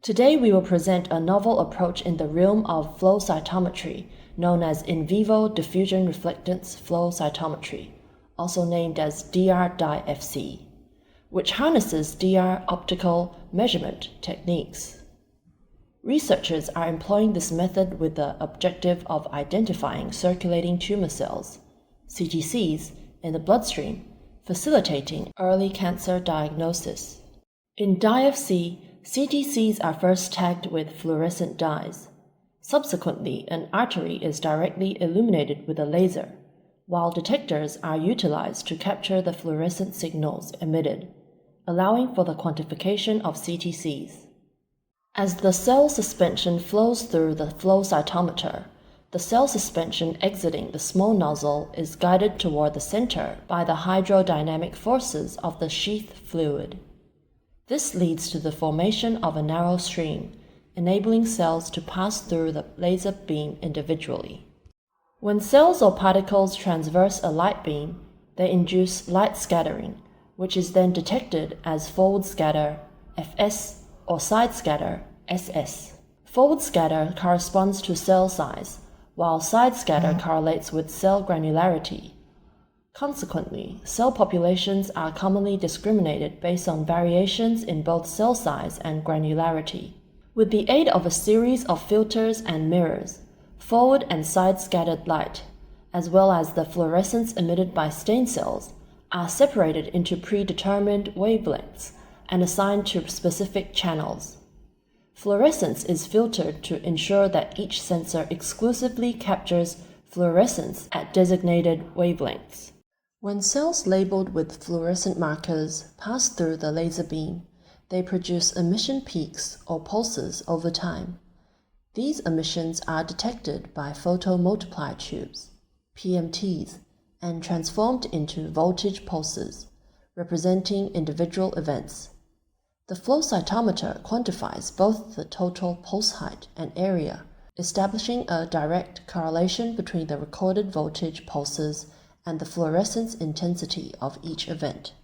Today we will present a novel approach in the realm of flow cytometry, known as in vivo diffusion reflectance flow cytometry, also named as DR-DFC, which harnesses DR optical measurement techniques. Researchers are employing this method with the objective of identifying circulating tumor cells, CTCs, in the bloodstream, facilitating early cancer diagnosis. In DFC, CTCs are first tagged with fluorescent dyes. Subsequently, an artery is directly illuminated with a laser, while detectors are utilized to capture the fluorescent signals emitted, allowing for the quantification of CTCs. As the cell suspension flows through the flow cytometer, the cell suspension exiting the small nozzle is guided toward the center by the hydrodynamic forces of the sheath fluid. This leads to the formation of a narrow stream, enabling cells to pass through the laser beam individually. When cells or particles traverse a light beam, they induce light scattering, which is then detected as forward scatter, Fs, or side scatter, Ss. Forward scatter corresponds to cell size, while side scatter correlates with cell granularity. Consequently, cell populations are commonly discriminated based on variations in both cell size and granularity. With the aid of a series of filters and mirrors, forward and side scattered light, as well as the fluorescence emitted by stain cells, are separated into predetermined wavelengths and assigned to specific channels. Fluorescence is filtered to ensure that each sensor exclusively captures fluorescence at designated wavelengths. When cells labeled with fluorescent markers pass through the laser beam, they produce emission peaks or pulses over time. These emissions are detected by photomultiplier tubes, PMTs, and transformed into voltage pulses, representing individual events. The flow cytometer quantifies both the total pulse height and area, establishing a direct correlation between the recorded voltage pulses and the fluorescence intensity of each event.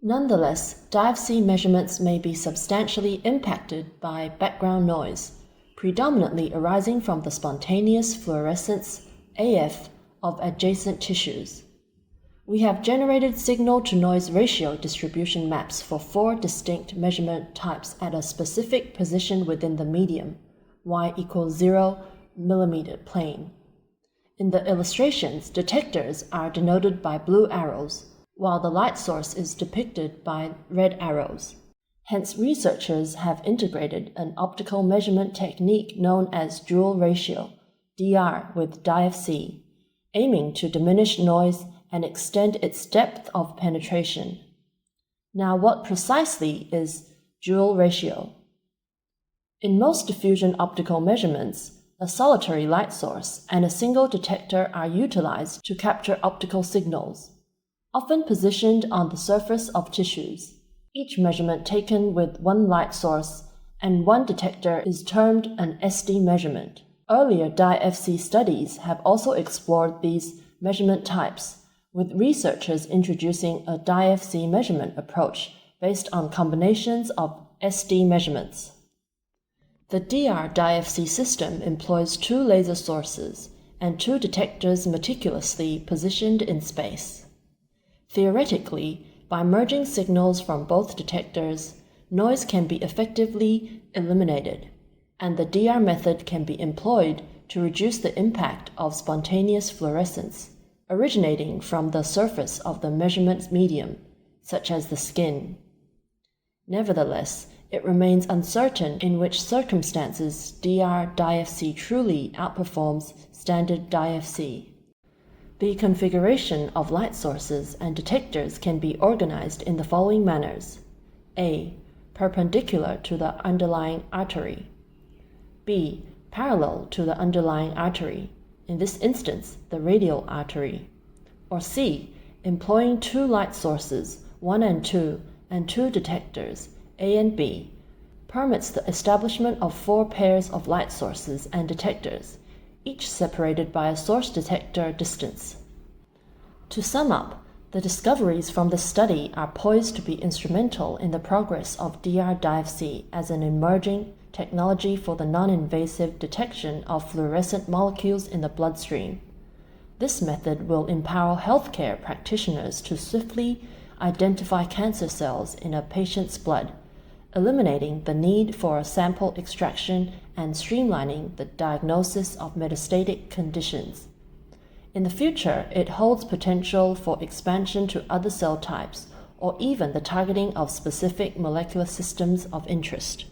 Nonetheless, DFC measurements may be substantially impacted by background noise, predominantly arising from the spontaneous fluorescence, AF, of adjacent tissues. We have generated signal-to-noise ratio distribution maps for 4 distinct measurement types at a specific position within the medium, y equals 0 mm plane. In the illustrations, detectors are denoted by blue arrows, while the light source is depicted by red arrows. Hence, researchers have integrated an optical measurement technique known as dual ratio, DR, with DFC, aiming to diminish noise and extend its depth of penetration. Now, what precisely is dual ratio? In most diffusion optical measurements, a solitary light source and a single detector are utilized to capture optical signals, often positioned on the surface of tissues. Each measurement taken with one light source and one detector is termed an SD measurement. Earlier DFC studies have also explored these measurement types, with researchers introducing a DFC measurement approach based on combinations of SD measurements. The DR-DFC system employs 2 laser sources and 2 detectors meticulously positioned in space. Theoretically, by merging signals from both detectors, noise can be effectively eliminated, and the DR method can be employed to reduce the impact of spontaneous fluorescence originating from the surface of the measurement medium, such as the skin. Nevertheless, it remains uncertain in which circumstances DR-DFC truly outperforms standard DFC. The configuration of light sources and detectors can be organized in the following manners. A. Perpendicular to the underlying artery. B. Parallel to the underlying artery, in this instance the radial artery. Or C. Employing 2 light sources, 1 and 2, and 2 detectors, A and B, permits the establishment of 4 pairs of light sources and detectors, each separated by a source-detector distance. To sum up, The discoveries from this study are poised to be instrumental in the progress of DR-DIFC as an emerging technology for the non-invasive detection of fluorescent molecules in the bloodstream. This method will empower healthcare practitioners to swiftly identify cancer cells in a patient's blood, eliminating the need for a sample extraction and streamlining the diagnosis of metastatic conditions. In the future, it holds potential for expansion to other cell types or even the targeting of specific molecular systems of interest.